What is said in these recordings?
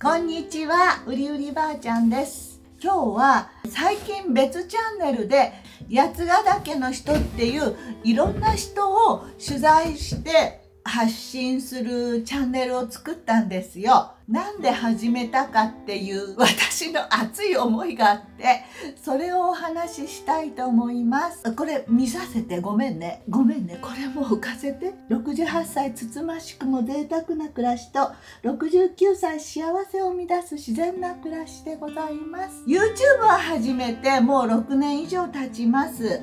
こんにちは、うりうりばあちゃんです。今日は最近別チャンネルで八ヶ岳の人っていういろんな人を取材して発信するチャンネルを作ったんですよ。なんで始めたかっていう私の熱い思いがあって、それをお話ししたいと思います。これ見させてごめんね。これも浮かせて。68歳つつましくも贅沢な暮らしと69歳幸せを生み出す自然な暮らしでございます。YouTube を始めてもう6年以上経ちます。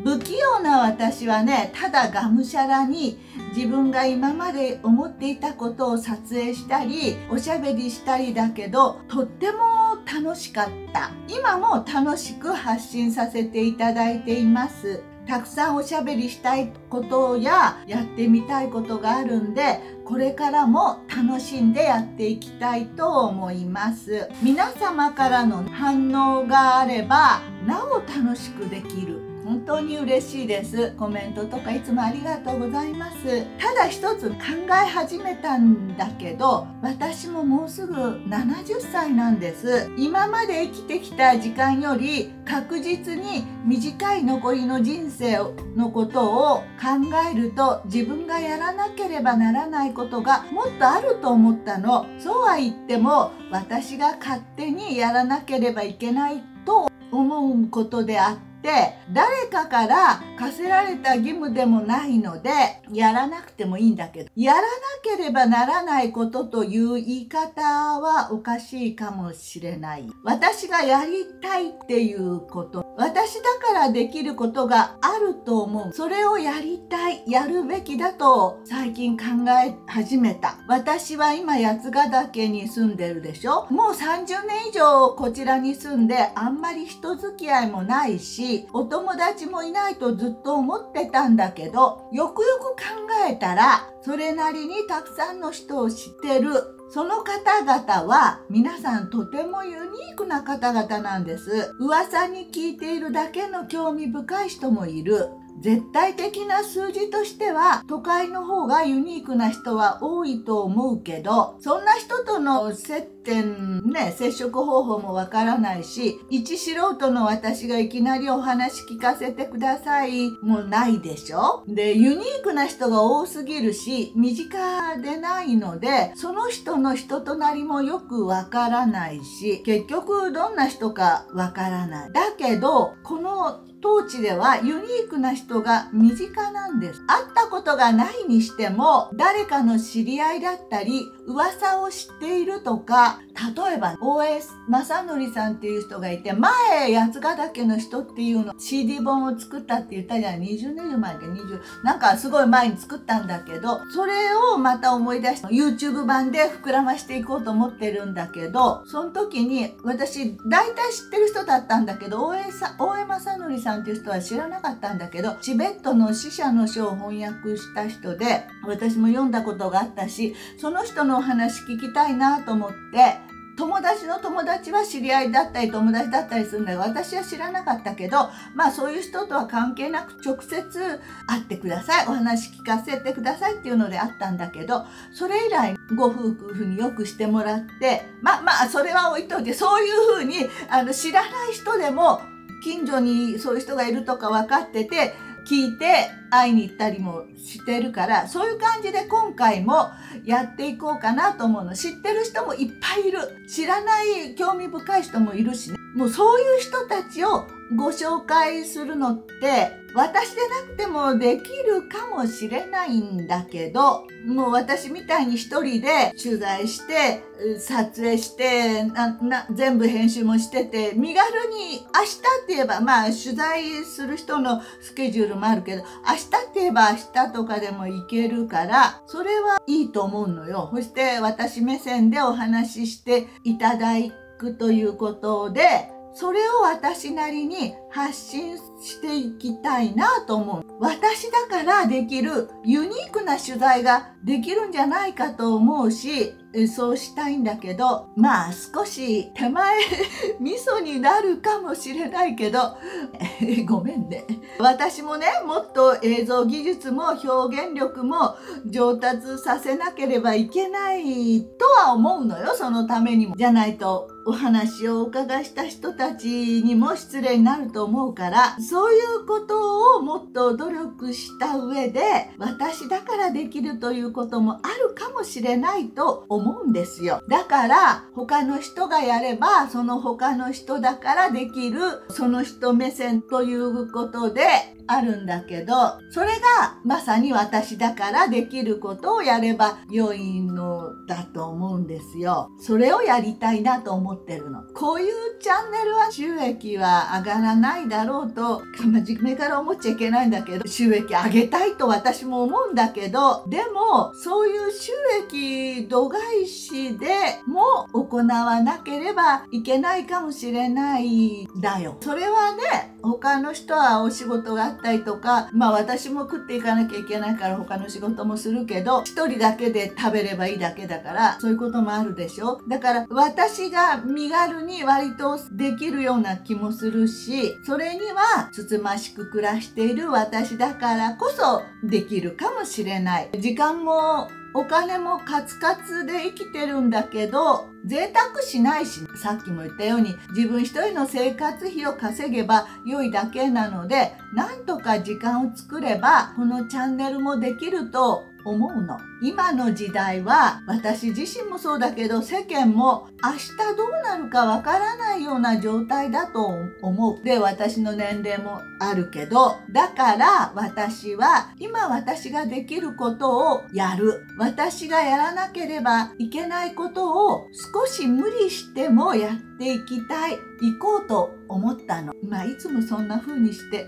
不器用な私はね、ただがむしゃらに自分が今まで思っていたことを撮影したりおしゃべりしたりだけど、とっても楽しかった。今も楽しく発信させていただいています。たくさんおしゃべりしたいことややってみたいことがあるんで、これからも楽しんでやっていきたいと思います。皆様からの反応があればなお楽しくできる。本当に嬉しいです。コメントとかいつもありがとうございます。ただ一つ考え始めたんだけど、私ももうすぐ70歳なんです。今まで生きてきた時間より確実に短い残りの人生のことを考えると、自分がやらなければならないことがもっとあると思ったの。そうは言っても私が勝手にやらなければいけないと思うことであって、誰かから課せられた義務でもないのでやらなくてもいいんだけど、やらなければならないことという言い方はおかしいかもしれない。私がやりたいっていうこと、私だからできることがあると思う。それをやりたい、やるべきだと最近考え始めた。私は今八ヶ岳に住んでるでしょ。もう30年以上こちらに住んで、あんまり人付き合いもないしお友達もいないとずっと思ってたんだけど、よくよく考えたらそれなりにたくさんの人を知ってる。その方々は皆さんとてもユニークな方々なんです。噂に聞いているだけの興味深い人もいる。絶対的な数字としては都会の方がユニークな人は多いと思うけど、そんな人との接点ね、接触方法もわからないし、一素人の私がいきなりお話聞かせてくださいもないでしょ。で、ユニークな人が多すぎるし、身近でないのでその人の人となりもよくわからないし、結局どんな人かわからない。だけどこの当地ではユニークな人が身近なんです。会ったことがないにしても誰かの知り合いだったり噂を知っているとか、例えば大江正則さんっていう人がいて、前八ヶ岳の人っていうの CD 本を作ったって言ったじゃん。20年以上前か20なんかすごい前に作ったんだけど、それをまた思い出して YouTube 版で膨らましていこうと思ってるんだけど、その時に私大体知ってる人だったんだけど、大江正則さんっていう人は知らなかったんだけど、チベットの死者の書を翻訳した人で、私も読んだことがあったし、その人のお話聞きたいなと思って、友達の友達は知り合いだったり友達だったりするんだけど、私は知らなかったけど、まあそういう人とは関係なく直接会ってください、お話聞かせてくださいっていうのであったんだけど、それ以来ご夫婦によくしてもらって、まあそれは置いといて、そういうふうに知らない人でも近所にそういう人がいるとか分かってて聞いて会いに行ったりもしてるから、そういう感じで今回もやっていこうかなと思うの。知ってる人もいっぱいいる。知らない興味深い人もいるしね。もうそういう人たちをご紹介するのって私でなくてもできるかもしれないんだけど、もう私みたいに一人で取材して撮影して全部編集もしてて、身軽に明日って言えばまあ取材する人のスケジュールもあるけど、明日って言えば明日とかでも行けるから、それはいいと思うのよ。そして私目線でお話ししていただくということで、それを私なりに発信していきたいなと思う。私だからできるユニークな取材ができるんじゃないかと思うし、そうしたいんだけど、まあ少し手前味噌になるかもしれないけどごめんね。私もね、もっと映像技術も表現力も上達させなければいけないとは思うのよ、そのためにも。じゃないとお話をお伺いした人たちにも失礼になると思うから、そういうことをもっと努力した上で、私だからできるということもあるかもしれないと思うんですよ。だから他の人がやれば、その他の人だからできる、その人目線ということであるんだけど、それがまさに私だからできることをやれば良いのだと思うんですよ。それをやりたいなと思ってるの。こういうチャンネルは収益は上がらないだろうと、真面目から思っちゃいけないんだけど、収益上げたいと私も思うんだけど、でもそういう収益度外視でも行わなければいけないかもしれないんだよ。それはね、他の人はお仕事があったりとか、まあ私も食っていかなきゃいけないから他の仕事もするけど、一人だけで食べればいいだけだから、そういうこともあるでしょ。だから私が身軽に割とできるような気もするし、それにはつつましく暮らしている私だからこそできるかもしれない。時間もお金もカツカツで生きてるんだけど、贅沢しないし、さっきも言ったように自分一人の生活費を稼げば良いだけなので、なんとか時間を作ればこのチャンネルもできると思うの。今の時代は私自身もそうだけど、世間も明日どうなるかわからないような状態だと思う。で、私の年齢もあるけど、だから私は今私ができることをやる。私がやらなければいけないことを少し無理してもやっていきたい、行こうと思ったの。まあいつもそんな風にして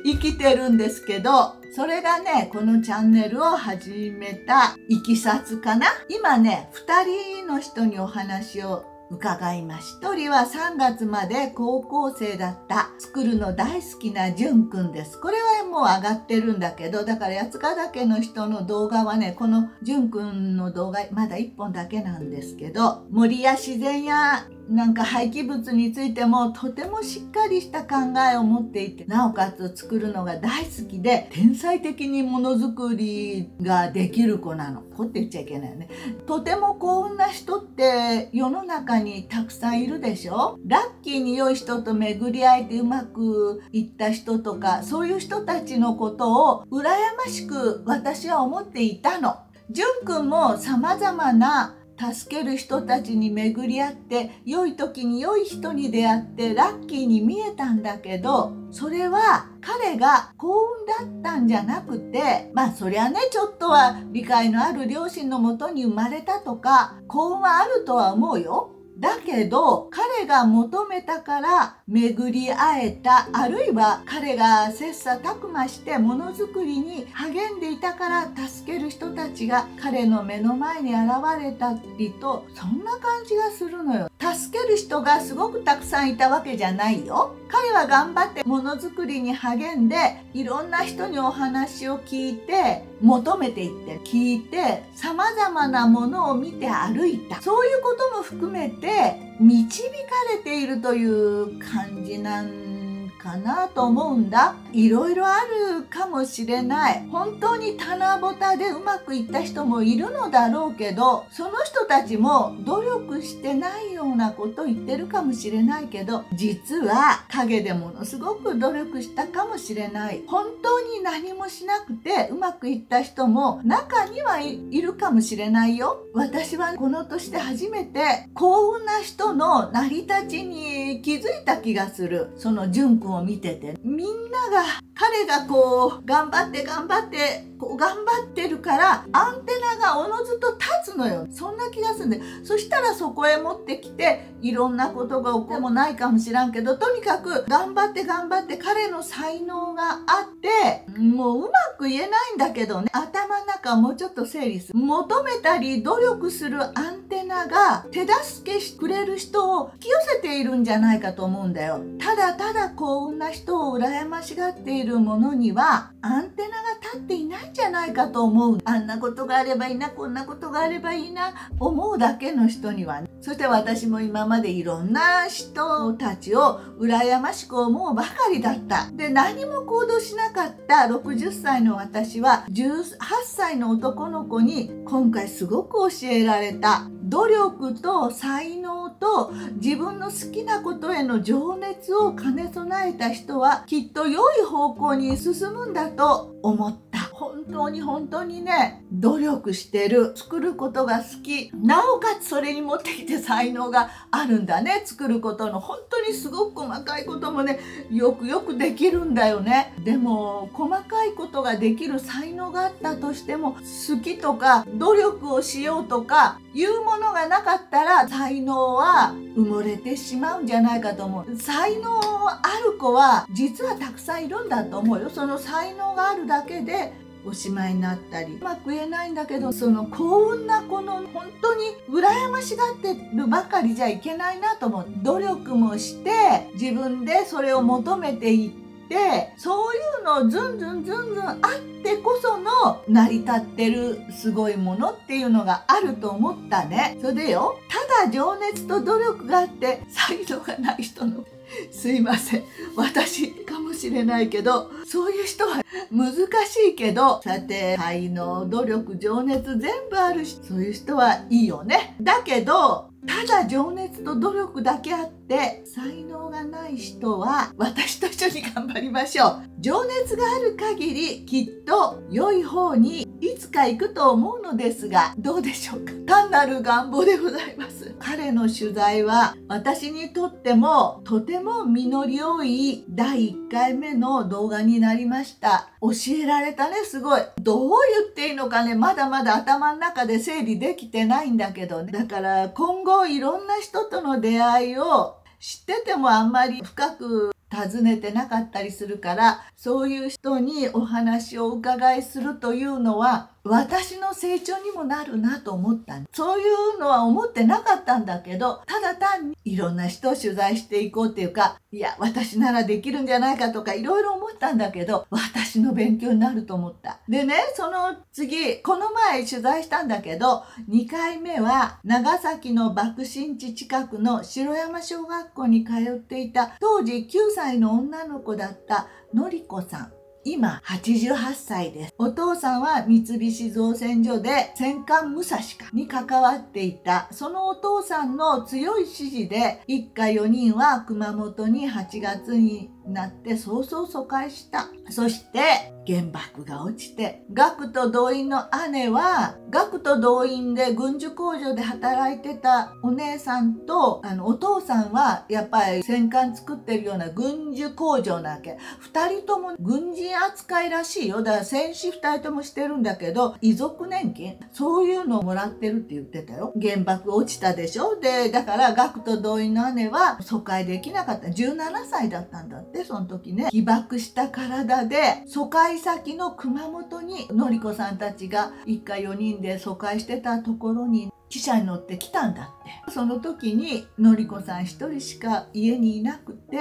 生きてるんですけど、それがね、このチャンネルを始めたいきさつかな。今ね、2人の人にお話を伺いました。1人は3月まで高校生だった作るの大好きなじゅんくんです。これはもう上がってるんだけど、だから八ヶ岳の人の動画はね、このじゅんくんの動画まだ1本だけなんですけど、森や自然やなんか廃棄物についてもとてもしっかりした考えを持っていて、なおかつ作るのが大好きで、天才的にものづくりができる子なの。こうって言っちゃいけないよね。とても幸運な人って世の中にたくさんいるでしょ。ラッキーに良い人と巡り会えてうまくいった人とか、そういう人たちのことを羨ましく私は思っていたの。じゅんくんも様々な助ける人たちに巡り合って、良い時に良い人に出会ってラッキーに見えたんだけど、それは彼が幸運だったんじゃなくて、まあそりゃね、ちょっとは理解のある両親のもとに生まれたとか幸運はあるとは思うよ。だけど彼が求めたから巡り会えた、あるいは彼が切磋琢磨してものづくりに励んでいたから助ける人たちが彼の目の前に現れたりと、そんな感じがするのよ。助ける人がすごくたくさんいたわけじゃないよ。彼は頑張ってものづくりに励んで、いろんな人にお話を聞いて求めていって、聞いて様々なものを見て歩いた。そういうことも含めて導かれているという感じなんかなと思うんだ。いろいろあるかもしれない。本当に棚ぼたでうまくいった人もいるのだろうけど、その人たちも努力してないようなこと言ってるかもしれないけど、実は陰でものすごく努力したかもしれない。本当に何もしなくてうまくいった人も中にはいるかもしれないよ。私はこの年で初めて幸運な人の成り立ちに気づいた気がする。そのじゅんくんを見てて、みんなが彼がこう頑張って頑張ってるからアンテナがおのずと立つのよ。そんな気がするんで、そしたらそこへ持ってきていろんなことが起こるもないかもしらんけど、とにかく頑張って彼の才能があって、もううまく言えないんだけどね、頭の中をもうちょっと整理する。求めたり努力するアンテナが手助けしてくれる人を引き寄せているんじゃないかと思うんだよ。ただ幸運な人を羨ましがっているものにはアンテナが立っていないんんじゃないかと思う。あんなことがあればいいな、こんなことがあればいいな、思うだけの人にはね。そして私も今までいろんな人たちを羨ましく思うばかりだった。で、何も行動しなかった60歳の私は18歳の男の子に今回すごく教えられた。努力と才能と自分の好きなことへの情熱を兼ね備えた人はきっと良い方向に進むんだと思った。本当にね、努力してる、作ることが好き、なおかつそれに持ってきて才能があるんだね。作ることの本当にすごく細かいこともね、よくできるんだよね。でも細かいことができる才能があったとしても、好きとか努力をしようとかいうものがなかったら才能は埋もれてしまうんじゃないかと思う。才能ある子は実はたくさんいるんだと思うよ。その才能があるだけでおしまいになったり、うまく言えないんだけど、その幸運な子の本当に羨ましがってるばかりじゃいけないなと思う。努力もして自分でそれを求めていって、そういうのをずんずんあってこその成り立ってるすごいものっていうのがあると思ったね。それでよ、ただ情熱と努力があって才能がない人のすいません、私かもしれないけど、そういう人は難しいけど、さて才能、努力、情熱全部あるし、そういう人はいいよね。だけどただ情熱と努力だけあって才能がない人は私と一緒に頑張りましょう。情熱がある限りきっと良い方にいつか行くと思うのですが、どうでしょうか。単なる願望でございます。彼の取材は私にとってもとても実り多い第1回目の動画になりました。教えられたね。すごい。どう言っていいのかね、まだまだ頭の中で整理できてないんだけどね。だから今後いろんな人との出会いを知っててもあんまり深く尋ねてなかったりするから、そういう人にお話をお伺いするというのは私の成長にもなるなと思った。そういうのは思ってなかったんだけど、ただ単にいろんな人を取材していこうっていうか、いや私ならできるんじゃないかとかいろいろ思ったんだけど、私の勉強になると思った。でね、その次、この前取材したんだけど、2回目は長崎の爆心地近くの城山小学校に通っていた当時9歳の女の子だったのりこさん。今88歳です。お父さんは三菱造船所で戦艦武蔵に関わっていた。そのお父さんの強い指示で一家4人は熊本に8月になって早々疎開した。そして原爆が落ちて、学徒動員の姉は学徒動員で軍需工場で働いてたお姉さんと、お父さんはやっぱり戦艦作ってるような軍需工場なわけ。2人とも軍人扱いらしいよ。だから戦死2人ともしてるんだけど、遺族年金そういうのをもらってるって言ってたよ。原爆落ちたでしょ。でだから学徒動員の姉は疎開できなかった。17歳だったんだって。その時ね、被爆した体で疎開先の熊本にのりこさんたちが一家4人で疎開してたところに汽車に乗ってきたんだって。その時にのりこさん1人しか家にいなくて、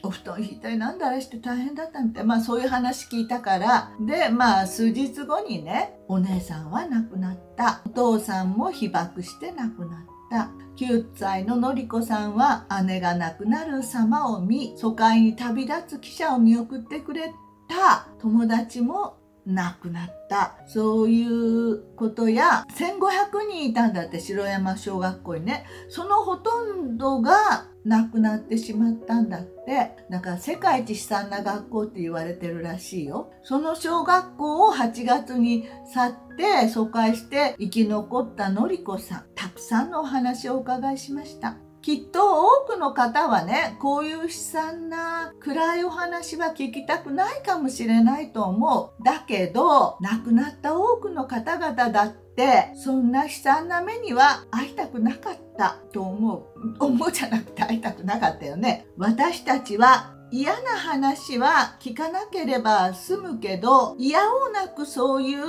お布団引いたりなんだらして大変だったみたい。そういう話聞いたから。で数日後にね、お姉さんは亡くなった。お父さんも被爆して亡くなった。9歳ののりこさんは姉が亡くなる様を見、疎開に旅立つ汽車を見送ってくれた友達も亡くなった。そういうことや、1500人いたんだって、城山小学校にね。そのほとんどが亡くなってしまったんだって。だから世界一悲惨な学校って言われてるらしいよ。その小学校を8月に去って疎開して生き残ったのりこさん、たくさんのお話をお伺いしました。きっと多くの方はね、こういう悲惨な暗いお話は聞きたくないかもしれないと思う。だけど亡くなった多くの方々だってそんな悲惨な目には会いたくなかったと思うじゃなくて会いたくなかったよね。私たちは嫌な話は聞かなければ済むけど、いやおうなくそういう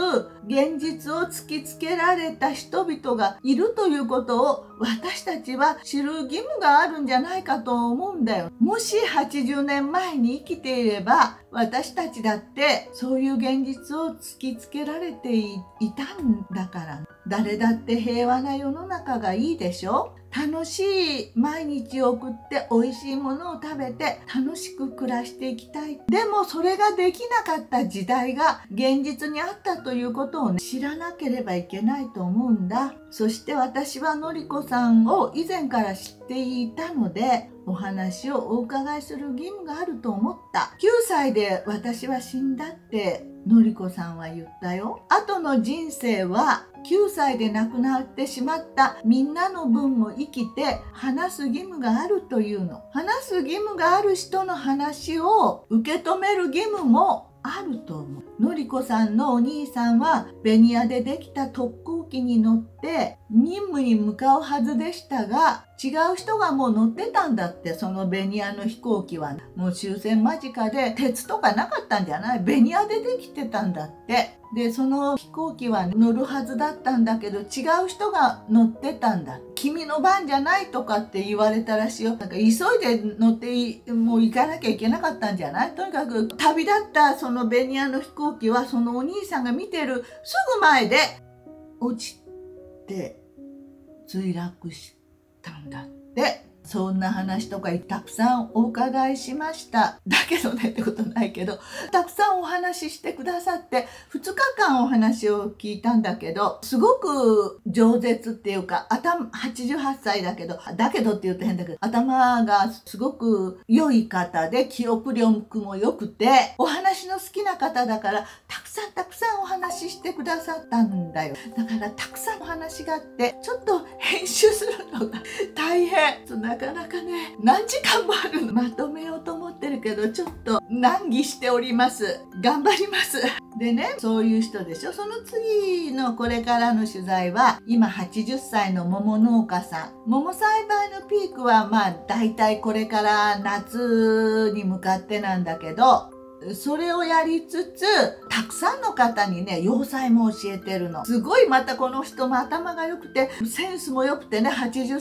現実を突きつけられた人々がいるということを私たちは知る義務があるんじゃないかと思うんだよ。もし80年前に生きていれば、私たちだってそういう現実を突きつけられていたんだから。誰だって平和な世の中がいいでしょ。楽しい毎日を送って美味しいものを食べて楽しく暮らしていきたい。でもそれができなかった時代が現実にあったということをね、知らなければいけないと思うんだ。そして私はのりこさんを以前から知っていたので、お話をお伺いする義務があると思った。9歳で私は死んだってのりこさんは言ったよ。後の人生は9歳で亡くなってしまったみんなの分を生きて話す義務があるというの。話す義務がある人の話を受け止める義務もあると思う。のりこさんのお兄さんはベニヤでできた特攻機に乗って任務に向かうはずでしたが、違う人がもう乗ってたんだって。そのベニヤの飛行機はもう終戦間近で鉄とかなかったんじゃない？ベニヤでできてたんだって。でその飛行機は乗るはずだったんだけど、違う人が乗ってたんだ。君の番じゃないとかって言われたらしいよ。なんか急いで乗ってもう行かなきゃいけなかったんじゃない？とにかく旅立ったそのベニヤの飛行機はそのお兄さんが見てるすぐ前で落ちて墜落したんだって。そんな話とかたくさんお伺いしました。だけどねってことないけど、たくさんお話ししてくださって2日間お話を聞いたんだけど、すごく饒舌っていうか、88歳だけどって言うと変だけど、頭がすごく良い方で記憶力も良くて、お話の好きな方だからたくさんお話ししてくださったんだよ。だからたくさんお話があって、ちょっと編集するのが大変。なかなかね、何時間もあるの。まとめようと思ってるけど、ちょっと難儀しております。頑張ります。でね、そういう人でしょ。その次のこれからの取材は、今80歳の桃農家さん。桃栽培のピークはだいたいこれから夏に向かってなんだけど、それをやりつつ、たくさんの方にね、洋裁も教えてるの。すごいまたこの人も頭が良くて、センスも良くてね、80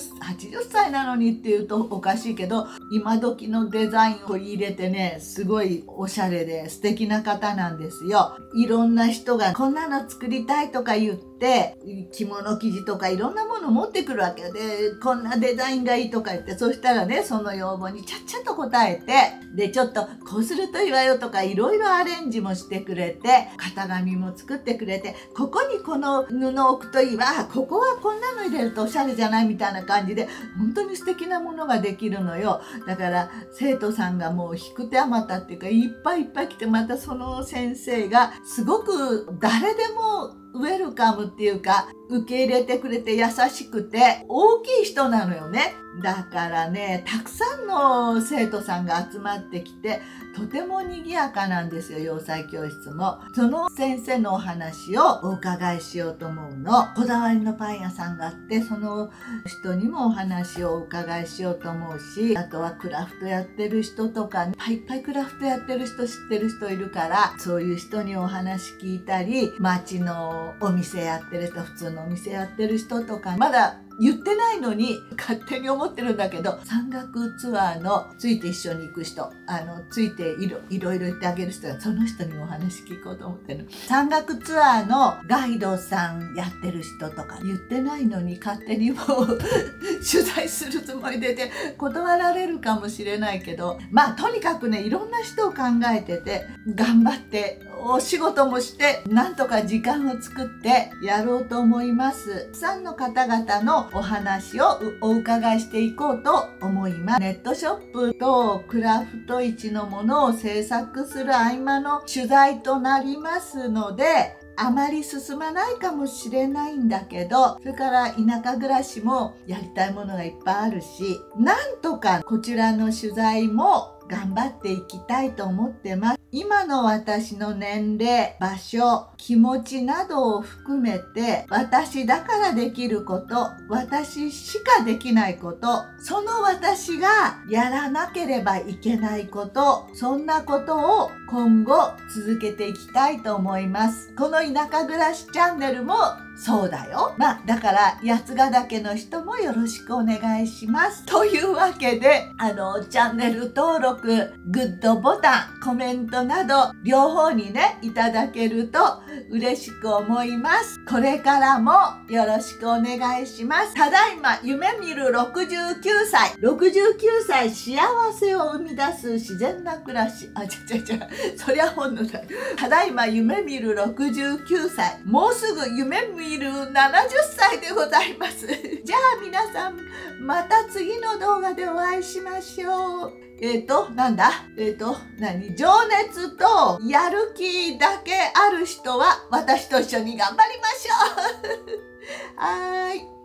歳なのにって言うとおかしいけど、今時のデザインを入れてね、すごいおしゃれで素敵な方なんですよ。いろんな人がこんなの作りたいとか言って、着物生地とかいろんなもの持ってくるわけで、こんなデザインがいいとか言って、そしたらね、その要望にちゃっちゃと答えて、で、ちょっとこうするといいわよとかいろいろアレンジもしてくれて、型紙も作ってくれて、ここにこの布を置くといいわ、ここはこんなの入れるとおしゃれじゃないみたいな感じで、本当に素敵なものができるのよ。だから生徒さんがもう引く手あまたっていうか、いっぱい来て、またその先生がすごく誰でもウェルカムっていうか、受け入れてくれて優しくて大きい人なのよね。だからね、たくさんの生徒さんが集まってきて、とても賑やかなんですよ、洋裁教室も。その先生のお話をお伺いしようと思うの。こだわりのパン屋さんがあって、その人にもお話をお伺いしようと思うし、あとはクラフトやってる人とか、いっぱいクラフトやってる人知ってる人いるから、そういう人にお話聞いたり、街のお店やってる人、普通のお店やってる人とか、まだ言ってないのに勝手に思ってるんだけど、山岳ツアーのついて一緒に行く人、ついていろいろ言ってあげる人が、その人にもお話聞こうと思ってる。山岳ツアーのガイドさんやってる人とか言ってないのに勝手にもう取材するつもりで断られるかもしれないけど、とにかくね、いろんな人を考えてて、頑張ってお仕事もしてなんとか時間を作ってやろうと思います。たくさんの方々のお話をお伺いしていこうと思います。ネットショップとクラフト市のものを制作する合間の取材となりますので、あまり進まないかもしれないんだけど、それから田舎暮らしもやりたいものがいっぱいあるし、なんとかこちらの取材も頑張っていきたいと思ってます。今の私の年齢、場所、気持ちなどを含めて、私だからできること、私しかできないこと、その私がやらなければいけないこと、そんなことを今後続けていきたいと思います。この田舎暮らしチャンネルもそうだよ。だから八ヶ岳の人もよろしくお願いします。というわけで、チャンネル登録、グッドボタン、コメントなど両方にね、いただけると嬉しく思います。これからもよろしくお願いします。ただいま夢見る69歳。69歳幸せを生み出す自然な暮らし。そりゃ本能だ。ただいま夢見る69歳。もうすぐ夢見る70歳でございます。じゃあ皆さん、また次の動画でお会いしましょう。情熱とやる気だけある人は私と一緒に頑張りましょう。はーい。